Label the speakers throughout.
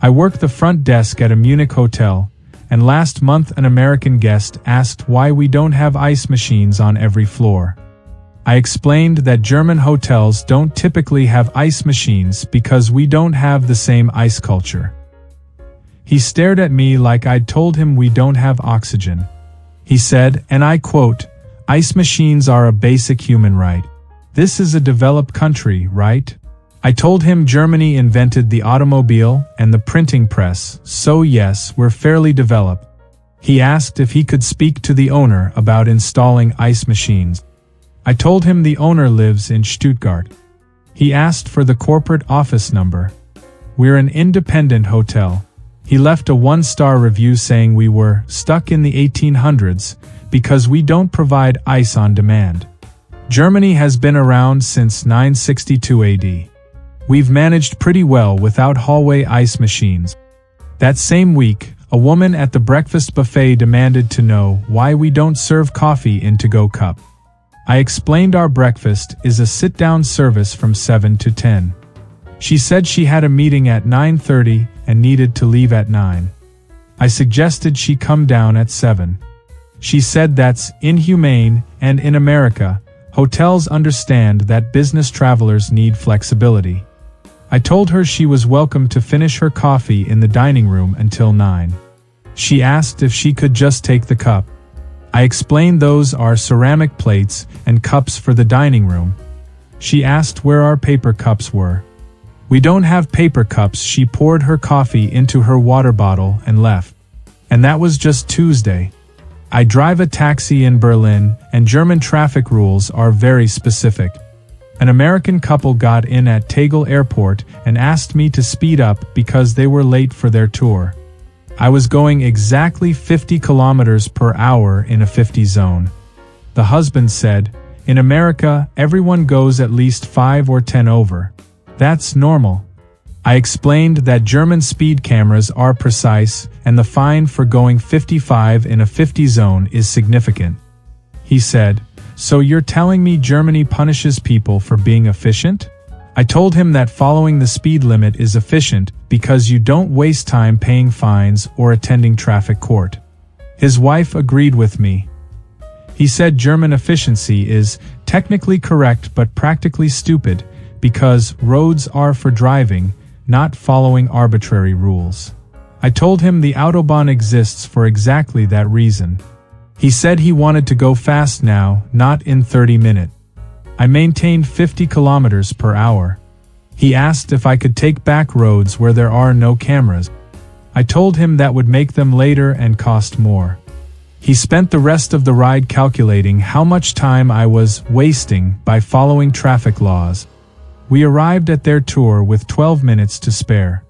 Speaker 1: I work the front desk at a Munich hotel, and last month an American guest asked why we don't have ice machines on every floor. I explained that German hotels don't typically have ice machines because we don't have the same ice culture. He stared at me like I'd told him we don't have oxygen. He said, and I quote, "Ice machines are a basic human right. This is a developed country, right?" I told him Germany invented the automobile and the printing press, so yes, we're fairly developed. He asked if he could speak to the owner about installing ice machines. I told him the owner lives in Stuttgart. He asked for the corporate office number. We're an independent hotel. He left a 1-star review saying we were stuck in the 1800s because we don't provide ice on demand. Germany has been around since 962 AD. We've managed pretty well without hallway ice machines. That same week, a woman at the breakfast buffet demanded to know why we don't serve coffee in to-go cup. I explained our breakfast is a sit-down service from 7 to 10. She said she had a meeting at 9:30 and needed to leave at 9. I suggested she come down at 7. She said that's inhumane, and in America, hotels understand that business travelers need flexibility. I told her she was welcome to finish her coffee in the dining room until 9. She asked if she could just take the cup. I explained those are ceramic plates and cups for the dining room. She asked where our paper cups were. We don't have paper cups. She poured her coffee into her water bottle and left. And that was just Tuesday. I drive a taxi in Berlin, and German traffic rules are very specific. An American couple got in at Tegel Airport and asked me to speed up because they were late for their tour. I was going exactly 50 kilometers per hour in a 50 zone. The husband said, "In America, everyone goes at least 5 or 10 over. That's normal." I explained that German speed cameras are precise and the fine for going 55 in a 50 zone is significant. He said, "So you're telling me Germany punishes people for being efficient?" I told him that following the speed limit is efficient because you don't waste time paying fines or attending traffic court. His wife agreed with me. He said German efficiency is technically correct but practically stupid because roads are for driving, not following arbitrary rules. I told him the Autobahn exists for exactly that reason. He said he wanted to go fast now, not in 30 minutes. I maintained 50 kilometers per hour. He asked if I could take back roads where there are no cameras. I told him that would make them later and cost more. He spent the rest of the ride calculating how much time I was wasting by following traffic laws. We arrived at their tour with 12 minutes to spare.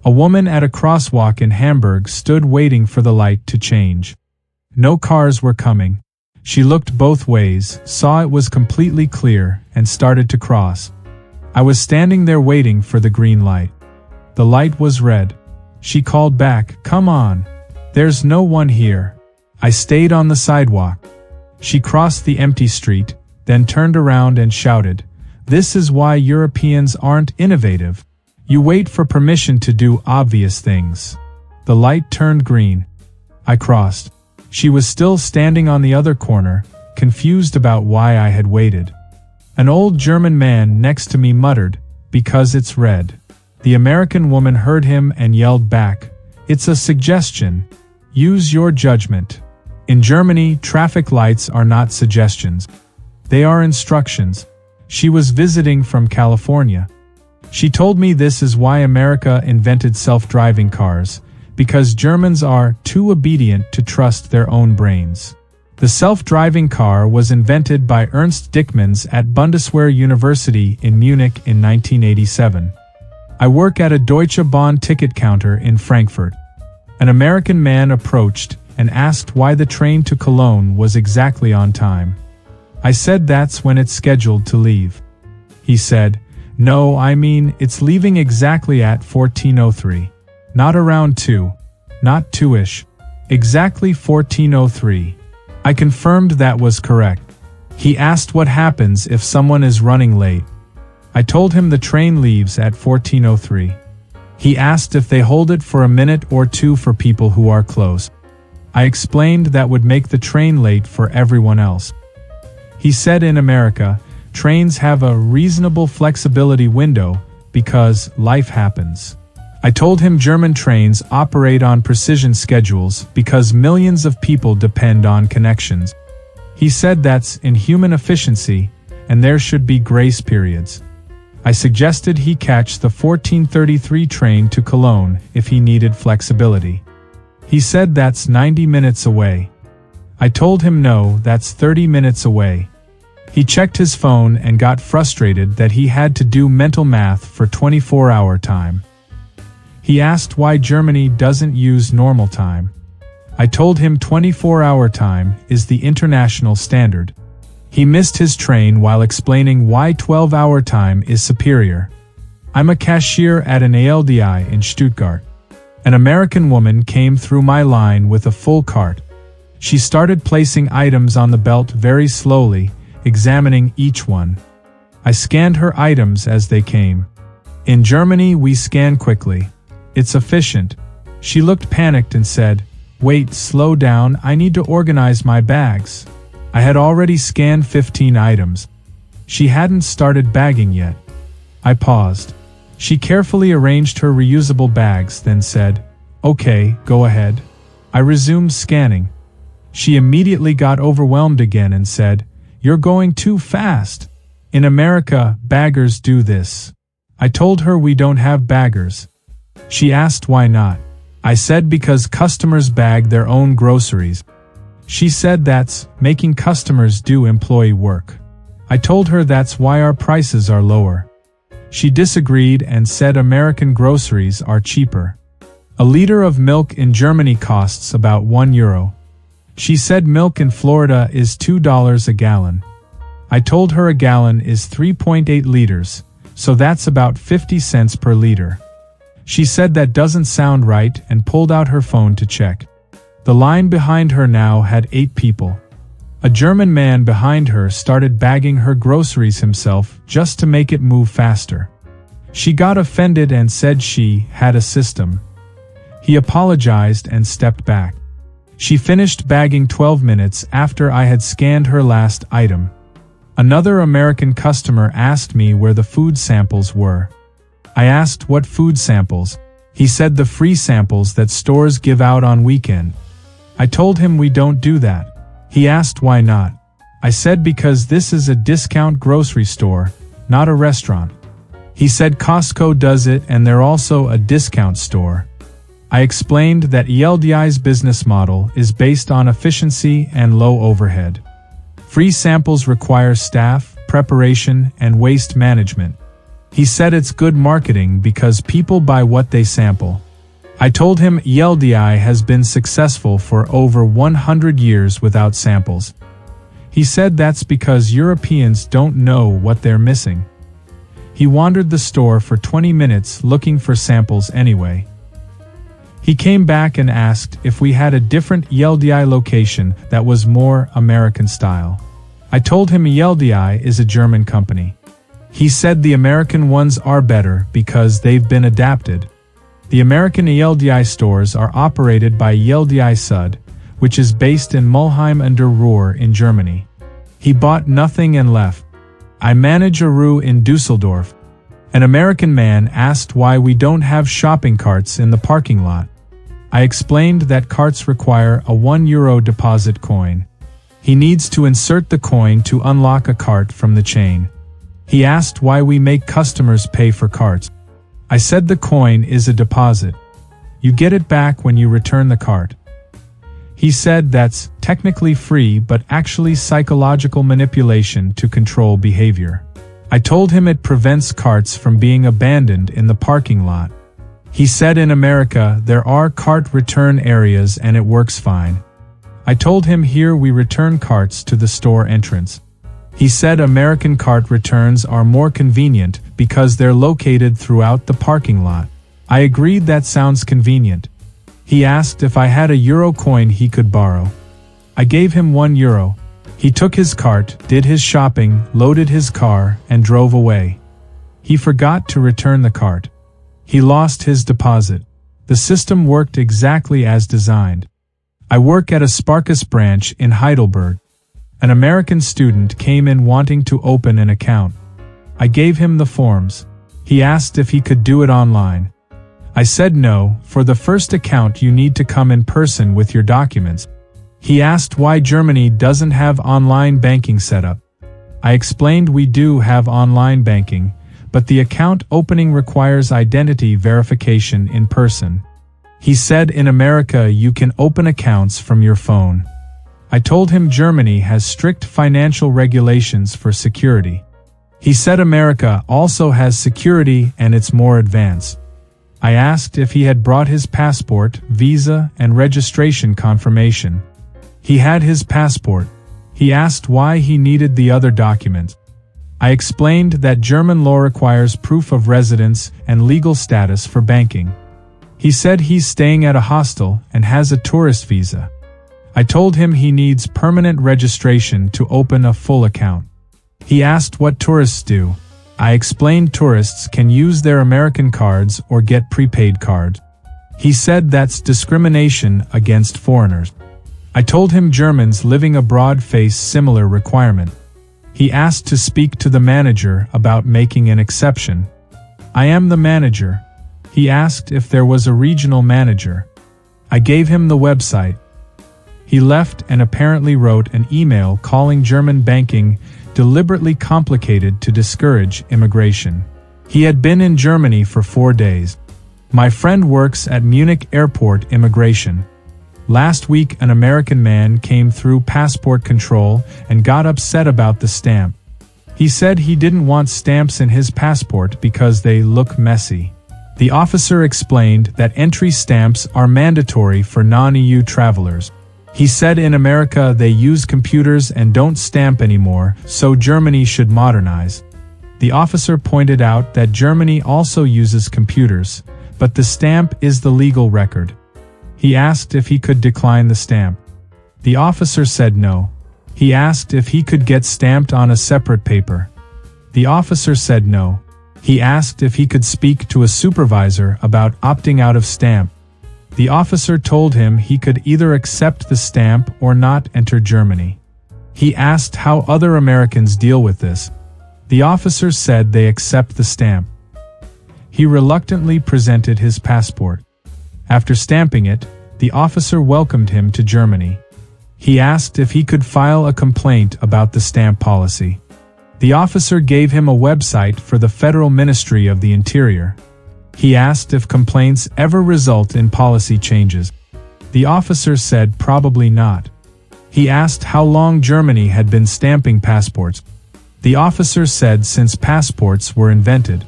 Speaker 1: A woman at a crosswalk in Hamburg stood waiting for the light to change. No cars were coming. She looked both ways, saw it was completely clear, and started to cross. I was standing there waiting for the green light. The light was red. She called back, "Come on. There's no one here." I stayed on the sidewalk. She crossed the empty street, then turned around and shouted, "This is why Europeans aren't innovative. You wait for permission to do obvious things." The light turned green. I crossed. She was still standing on the other corner, confused about why I had waited. An old German man next to me muttered, "Because it's red." The American woman heard him and yelled back, "It's a suggestion. Use your judgment." In Germany, traffic lights are not suggestions. They are instructions. She was visiting from California. She told me this is why America invented self-driving cars, because Germans are too obedient to trust their own brains. The self-driving car was invented by Ernst Dickmanns at Bundeswehr University in Munich in 1987. I work at a Deutsche Bahn ticket counter in Frankfurt. An American man approached and asked why the train to Cologne was exactly on time. I said that's when it's scheduled to leave. He said, "No, I mean, it's leaving exactly at 14:03. Not around 2. Not 2-ish. Exactly 14:03. I confirmed that was correct. He asked what happens if someone is running late. I told him the train leaves at 14:03. He asked if they hold it for a minute or two for people who are close. I explained that would make the train late for everyone else. He said in America, trains have a reasonable flexibility window because life happens. I told him German trains operate on precision schedules because millions of people depend on connections. He said that's in human efficiency and there should be grace periods. I suggested he catch the 14:33 train to Cologne if he needed flexibility. He said that's 90 minutes away. I told him no, that's 30 minutes away. He checked his phone and got frustrated that he had to do mental math for 24-hour time. He asked why Germany doesn't use normal time. I told him 24-hour time is the international standard. He missed his train while explaining why 12-hour time is superior. I'm a cashier at an ALDI in Stuttgart. An American woman came through my line with a full cart. She started placing items on the belt very slowly, examining each one. I scanned her items as they came. In Germany, we scan quickly. It's efficient. She looked panicked and said, "Wait, slow down, I need to organize my bags." I had already scanned 15 items. She hadn't started bagging yet. I paused. She carefully arranged her reusable bags, then said, "Okay, go ahead." I resumed scanning. She immediately got overwhelmed again and said, "You're going too fast. In America, baggers do this." I told her we don't have baggers. She asked why not. I said because customers bag their own groceries. She said that's making customers do employee work. I told her that's why our prices are lower. She disagreed and said American groceries are cheaper. A liter of milk in Germany costs about €1. She said milk in Florida is $2 a gallon. I told her a gallon is 3.8 liters, so that's about 50 cents per liter. She said that doesn't sound right and pulled out her phone to check. The line behind her now had 8 people. A German man behind her started bagging her groceries himself just to make it move faster. She got offended and said she had a system. He apologized and stepped back. She finished bagging 12 minutes after I had scanned her last item. Another American customer asked me where the food samples were. I asked what food samples. He said the free samples that stores give out on weekend. I told him we don't do that. He asked why not. I said because this is a discount grocery store, not a restaurant. He said Costco does it and they're also a discount store. I explained that ELDI's business model is based on efficiency and low overhead. Free samples require staff, preparation, and waste management. He said it's good marketing because people buy what they sample. I told him ELDI has been successful for over 100 years without samples. He said that's because Europeans don't know what they're missing. He wandered the store for 20 minutes looking for samples anyway. He came back and asked if we had a different ELDI location that was more American style. I told him ELDI is a German company. He said the American ones are better because they've been adapted. The American ELDI stores are operated by ELDI Sud, which is based in Mulheim an der Ruhr in Germany. He bought nothing and left. I manage a Ruhr in Dusseldorf. An American man asked why we don't have shopping carts in the parking lot. I explained that carts require a €1 deposit coin. He needs to insert the coin to unlock a cart from the chain. He asked why we make customers pay for carts. I said the coin is a deposit. You get it back when you return the cart. He said that's technically free but actually psychological manipulation to control behavior. I told him it prevents carts from being abandoned in the parking lot. He said in America there are cart return areas and it works fine. I told him here we return carts to the store entrance. He said American cart returns are more convenient because they're located throughout the parking lot. I agreed that sounds convenient. He asked if I had a euro coin he could borrow. I gave him €1. He took his cart, did his shopping, loaded his car, and drove away. He forgot to return the cart. He lost his deposit. The system worked exactly as designed. I work at a Sparkus branch in Heidelberg. An American student came in wanting to open an account. I gave him the forms. He asked if he could do it online. I said no, for the first account you need to come in person with your documents. He asked why Germany doesn't have online banking set up. I explained we do have online banking, but the account opening requires identity verification in person. He said in America you can open accounts from your phone. I told him Germany has strict financial regulations for security. He said America also has security and it's more advanced. I asked if he had brought his passport, visa, and registration confirmation. He had his passport. He asked why he needed the other documents. I explained that German law requires proof of residence and legal status for banking. He said he's staying at a hostel and has a tourist visa. I told him he needs permanent registration to open a full account. He asked what tourists do. I explained tourists can use their American cards or get prepaid cards. He said that's discrimination against foreigners. I told him Germans living abroad face similar requirement. He asked to speak to the manager about making an exception. I am the manager. He asked if there was a regional manager. I gave him the website. He left and apparently wrote an email calling German banking deliberately complicated to discourage immigration. He had been in Germany for 4 days. My friend works at Munich Airport Immigration. Last week an American man came through passport control and got upset about the stamp. He said he didn't want stamps in his passport because they look messy. The officer explained that entry stamps are mandatory for non-EU travelers. He said in America they use computers and don't stamp anymore, so Germany should modernize. The officer pointed out that Germany also uses computers, but the stamp is the legal record. He asked if he could decline the stamp. The officer said no. He asked if he could get stamped on a separate paper. The officer said no. He asked if he could speak to a supervisor about opting out of stamp. The officer told him he could either accept the stamp or not enter Germany. He asked how other Americans deal with this. The officer said they accept the stamp. He reluctantly presented his passport. After stamping it, the officer welcomed him to Germany. He asked if he could file a complaint about the stamp policy. The officer gave him a website for the Federal Ministry of the Interior. He asked if complaints ever result in policy changes. The officer said probably not. He asked how long Germany had been stamping passports. The officer said since passports were invented.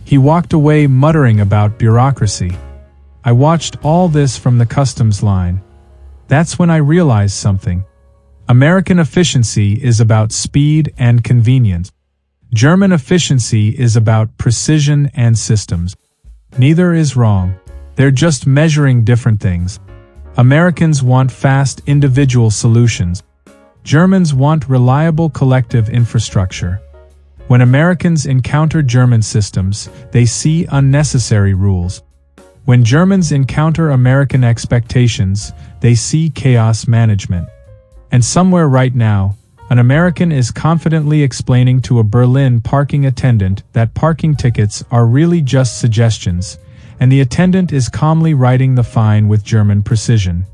Speaker 1: He walked away muttering about bureaucracy. I watched all this from the customs line. That's when I realized something. American efficiency is about speed and convenience. German efficiency is about precision and systems. Neither is wrong. They're just measuring different things. Americans want fast individual solutions. Germans want reliable collective infrastructure. When Americans encounter German systems, they see unnecessary rules. When Germans encounter American expectations, they see chaos management. And somewhere right now, an American is confidently explaining to a Berlin parking attendant that parking tickets are really just suggestions, and the attendant is calmly writing the fine with German precision.